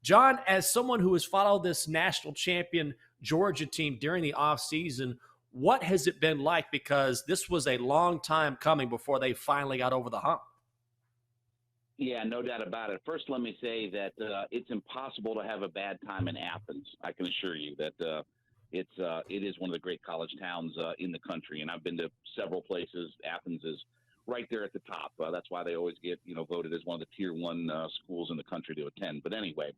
John, as someone who has followed this national champion Georgia team during the offseason, what has it been like? Because this was a long time coming before they finally got over the hump. Yeah, no doubt about it. First, let me say that it's impossible to have a bad time in Athens. I can assure you that it is one of the great college towns in the country, and I've been to several places. Athens is right there at the top. That's why they always get voted as one of the tier one schools in the country to attend. But anyway,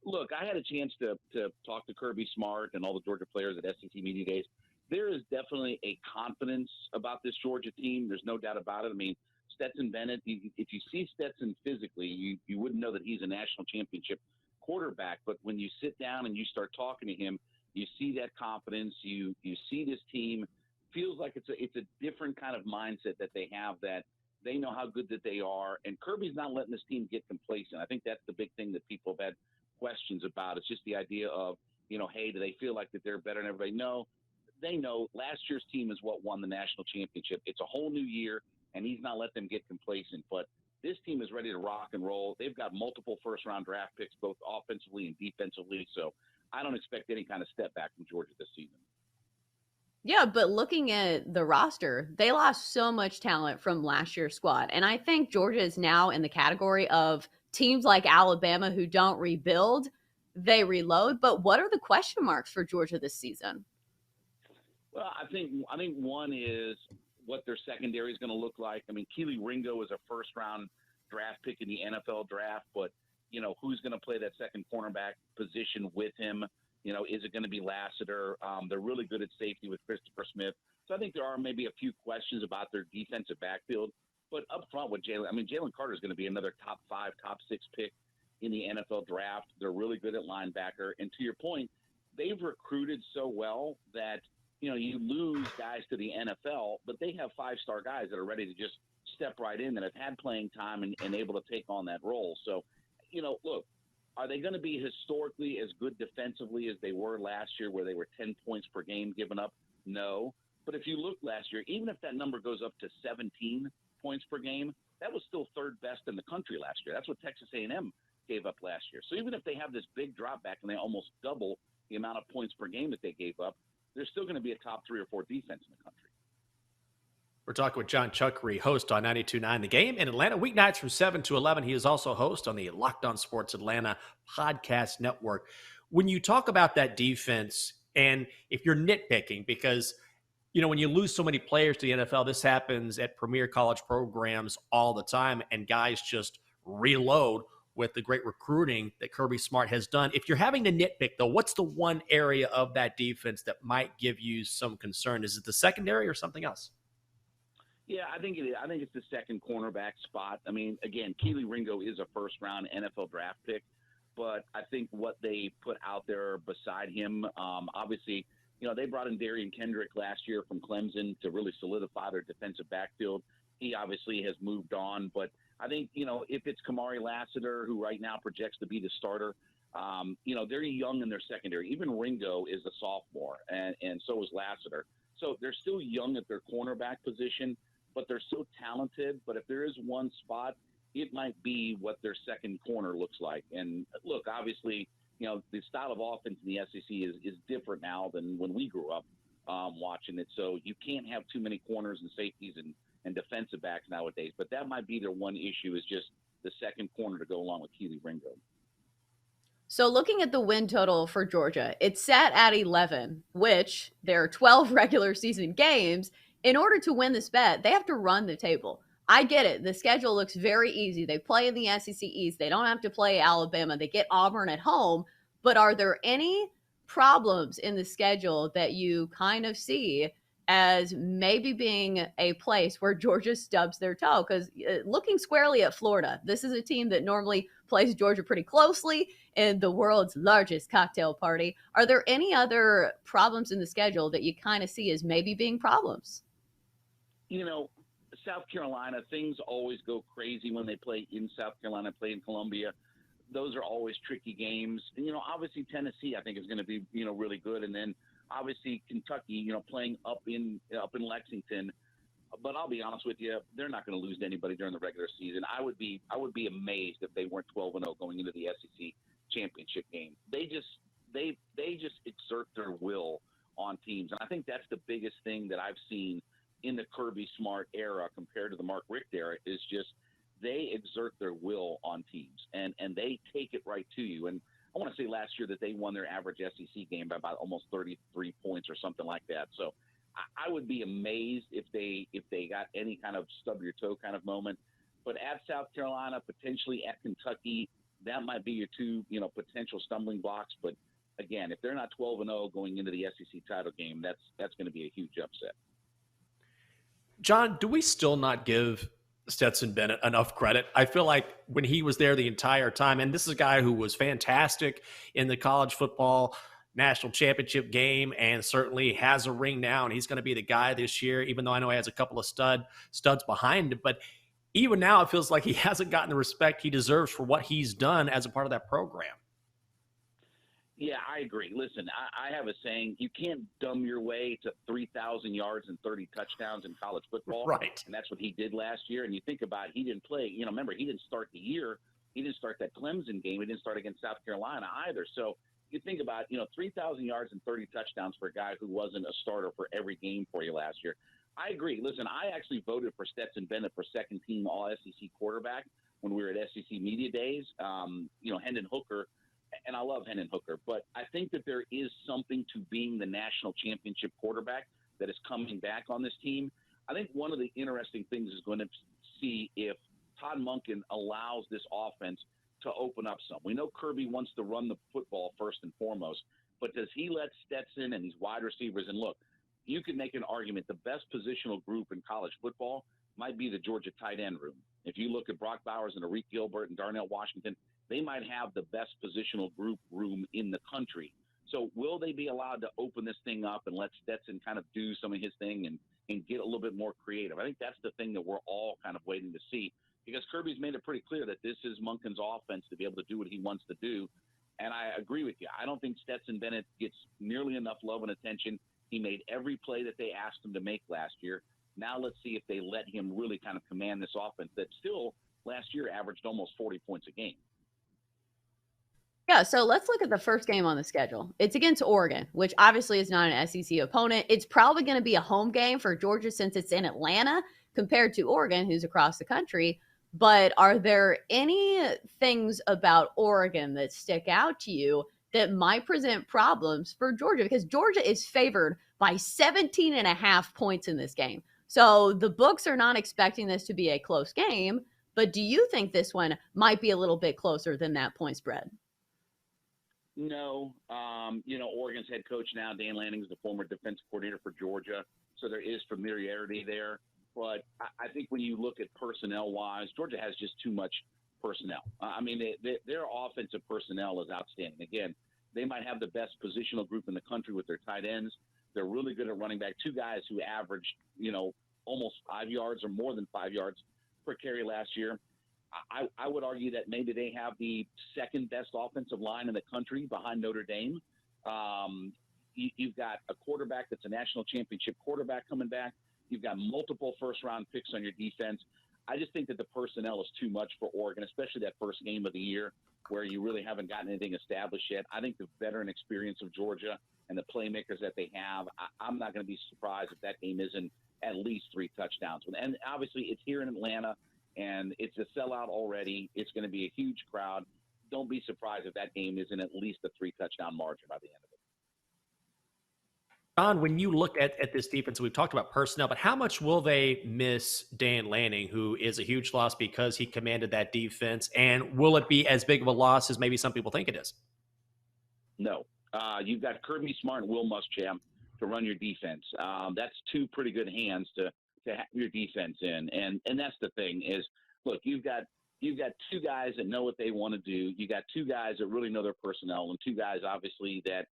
look, I had a chance to talk to Kirby Smart and all the Georgia players at SEC Media Days. There is definitely a confidence about this Georgia team. There's no doubt about it. I mean, Stetson Bennett, if you see Stetson physically, you wouldn't know that he's a national championship quarterback. But when you sit down and you start talking to him, you see that confidence. You see this team feels like it's a different kind of mindset that they have, that they know how good that they are. And Kirby's not letting this team get complacent. I think that's the big thing that people have had questions about. It's just the idea of, hey, do they feel like that they're better than everybody? No, they know last year's team is what won the national championship. It's a whole new year, and he's not let them get complacent. But this team is ready to rock and roll. They've got multiple first-round draft picks, both offensively and defensively. So I don't expect any kind of step back from Georgia this season. Yeah, but looking at the roster, they lost so much talent from last year's squad. And I think Georgia is now in the category of teams like Alabama who don't rebuild, they reload. But what are the question marks for Georgia this season? Well, I think one is what their secondary is going to look like. I mean, Keely Ringo is a first-round draft pick in the NFL draft, but, who's going to play that second cornerback position with him? Is it going to be Lassiter? They're really good at safety with Christopher Smith. So I think there are maybe a few questions about their defensive backfield. But up front with Jalen Carter is going to be another top 5, top 6 pick in the NFL draft. They're really good at linebacker. And to your point, they've recruited so well that, you lose guys to the NFL, but they have 5-star guys that are ready to just step right in, that have had playing time and able to take on that role. So, look, are they going to be historically as good defensively as they were last year, where they were 10 points per game given up? No. But if you look last year, even if that number goes up to 17 points per game, that was still third best in the country last year. That's what Texas A&M gave up last year. So even if they have this big drop back and they almost double the amount of points per game that they gave up, they're still going to be a top 3 or 4 defense in the country. We're talking with Jon Chuckery, host on 92.9 The Game in Atlanta, weeknights from 7 to 11. He is also host on the Locked On Sports Atlanta podcast network. When you talk about that defense, and if you're nitpicking, because, when you lose so many players to the NFL, this happens at premier college programs all the time, and guys just reload with the great recruiting that Kirby Smart has done. If you're having to nitpick, though, what's the one area of that defense that might give you some concern? Is it the secondary or something else? Yeah, I think it is. I think it's the second cornerback spot. I mean, again, Keely Ringo is a first-round NFL draft pick, but I think what they put out there beside him, obviously, they brought in Darian Kendrick last year from Clemson to really solidify their defensive backfield. He obviously has moved on, but I think, if it's Kamari Lassiter, who right now projects to be the starter, they're young in their secondary. Even Ringo is a sophomore, and so is Lassiter. So they're still young at their cornerback position, but they're so talented. But if there is one spot, it might be what their second corner looks like. And look, obviously, the style of offense in the SEC is different now than when we grew up watching it. So you can't have too many corners and safeties and defensive backs nowadays. But that might be their one issue, is just the second corner to go along with Keely Ringo. So looking at the win total for Georgia, it's set at 11, which there are 12 regular season games. In order to win this bet, they have to run the table. I get it. The schedule looks very easy. They play in the SEC East. They don't have to play Alabama. They get Auburn at home. But are there any problems in the schedule that you kind of see as maybe being a place where Georgia stubs their toe? Because looking squarely at Florida, this is a team that normally plays Georgia pretty closely in the world's largest cocktail party. Are there any other problems in the schedule that you kind of see as maybe being problems? South Carolina, things always go crazy when they play in South Carolina, play in Columbia. Those are always tricky games. And, obviously Tennessee, I think, is going to be, really good. And then obviously Kentucky, playing up in Lexington. But I'll be honest with you, they're not going to lose to anybody during the regular season. I would be amazed if they weren't 12-0 going into the SEC I've seen in the Kirby Smart era compared to the Mark Richt era is just they exert their will on teams, and they take it right to you. And I want to say last year that they won their average SEC game by about almost 33 points or something like that. So I would be amazed if they got any kind of stub your toe kind of moment. But at South Carolina, potentially at Kentucky, that might be your two, potential stumbling blocks. But again, if they're not 12-0 going into the SEC title game, that's going to be a huge upset. John, do we still not give Stetson Bennett enough credit? I feel like when he was there the entire time, and this is a guy who was fantastic in the college football national championship game and certainly has a ring now, and he's going to be the guy this year, even though I know he has a couple of studs behind him. But even now, it feels like he hasn't gotten the respect he deserves for what he's done as a part of that program. Yeah, I agree. Listen, I have a saying, you can't dumb your way to 3,000 yards and 30 touchdowns in college football. Right. And that's what he did last year. And you think about it, he didn't play, remember, he didn't start the year. He didn't start that Clemson game. He didn't start against South Carolina either. So you think about, 3,000 yards and 30 touchdowns for a guy who wasn't a starter for every game for you last year. I agree. Listen, I actually voted for Stetson Bennett for second team All-SEC quarterback when we were at SEC Media Days. Hendon Hooker, and I love Hendon Hooker, but I think that there is something to being the national championship quarterback that is coming back on this team. I think one of the interesting things is going to see if Todd Monken allows this offense to open up some. We know Kirby wants to run the football first and foremost, but does he let Stetson and these wide receivers, and look, you can make an argument the best positional group in college football might be the Georgia tight end room. If you look at Brock Bowers and Arik Gilbert and Darnell Washington, they might have the best positional group room in the country. So will they be allowed to open this thing up and let Stetson kind of do some of his thing and get a little bit more creative? I think that's the thing that we're all kind of waiting to see, because Kirby's made it pretty clear that this is Monken's offense to be able to do what he wants to do. And I agree with you. I don't think Stetson Bennett gets nearly enough love and attention. He made every play that they asked him to make last year. Now let's see if they let him really kind of command this offense that still last year averaged almost 40 points a game. Yeah, so let's look at the first game on the schedule. It's against Oregon, which obviously is not an SEC opponent. It's probably going to be a home game for Georgia since it's in Atlanta compared to Oregon, who's across the country. But are there any things about Oregon that stick out to you that might present problems for Georgia? Because Georgia is favored by 17.5 points in this game. So the books are not expecting this to be a close game. But do you think this one might be a little bit closer than that point spread? No. Oregon's head coach now, Dan Lanning, is the former defense coordinator for Georgia. So there is familiarity there. But I think when you look at personnel-wise, Georgia has just too much personnel. Their offensive personnel is outstanding. Again, they might have the best positional group in the country with their tight ends. They're really good at running back. Two guys who averaged, almost 5 yards or more than 5 yards per carry last year. I would argue that maybe they have the second best offensive line in the country behind Notre Dame. You've got a quarterback that's a national championship quarterback coming back. You've got multiple first-round picks on your defense. I just think that the personnel is too much for Oregon, especially that first game of the year where you really haven't gotten anything established yet. I think the veteran experience of Georgia and the playmakers that they have, I'm not going to be surprised if that game isn't at least 3 touchdowns. And obviously it's here in Atlanta, and it's a sellout already. It's going to be a huge crowd. Don't be surprised if that game isn't at least a 3-touchdown margin by the end of it. John, when you look at this defense, we've talked about personnel, but how much will they miss Dan Lanning, who is a huge loss because he commanded that defense? And will it be as big of a loss as maybe some people think it is? No. You've got Kirby Smart and Will Muschamp to run your defense. That's 2 pretty good hands to have your defense in. And that's the thing is, look, you've got 2 guys that know what they want to do. You got 2 guys that really know their personnel, and 2 guys obviously that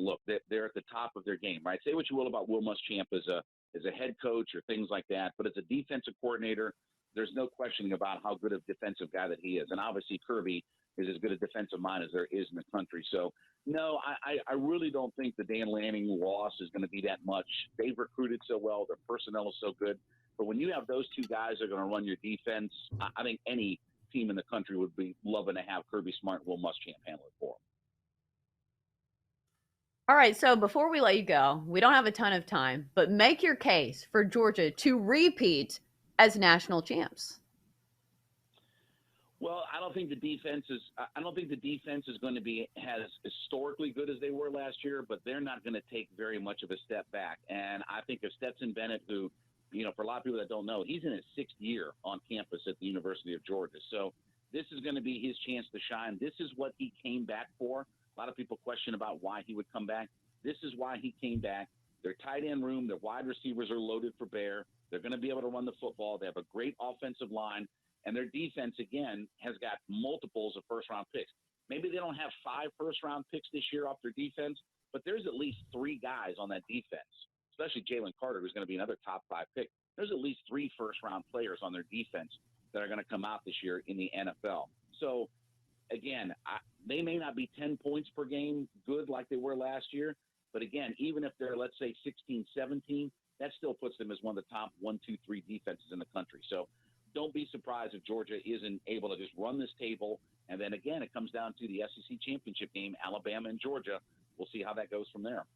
look, they're at the top of their game, right? Say what you will about Will Muschamp as a head coach or things like that, but as a defensive coordinator, there's no questioning about how good a defensive guy that he is. And obviously Kirby is as good a defensive mind as there is in the country. So no, I really don't think the Dan Lanning loss is going to be that much. They've recruited so well. Their personnel is so good. But when you have those 2 guys that are going to run your defense, I think any team in the country would be loving to have Kirby Smart and Will Muschamp handle it for them. All right, so before we let you go, we don't have a ton of time, but make your case for Georgia to repeat as national champs. Well, I don't think the defense is. I don't think the defense is going to be as historically good as they were last year, but they're not going to take very much of a step back. And I think of Stetson Bennett, who, for a lot of people that don't know, he's in his 6th year on campus at the University of Georgia. So this is going to be his chance to shine. This is what he came back for. A lot of people question about why he would come back. This is why he came back. Their tight end room, their wide receivers are loaded for bear. They're going to be able to run the football. They have a great offensive line. And their defense, again, has got multiples of first-round picks. Maybe they don't have 5 first-round picks this year off their defense, but there's at least 3 guys on that defense, especially Jalen Carter, who's going to be another top 5 pick. There's at least 3 first-round players on their defense that are going to come out this year in the NFL. So, again, they may not be 10 points per game good like they were last year, but, again, even if they're, let's say, 16, 17, that still puts them as one of the top 1, 2, 3 defenses in the country. So, don't be surprised if Georgia isn't able to just run this table. And then, again, it comes down to the SEC championship game, Alabama and Georgia. We'll see how that goes from there.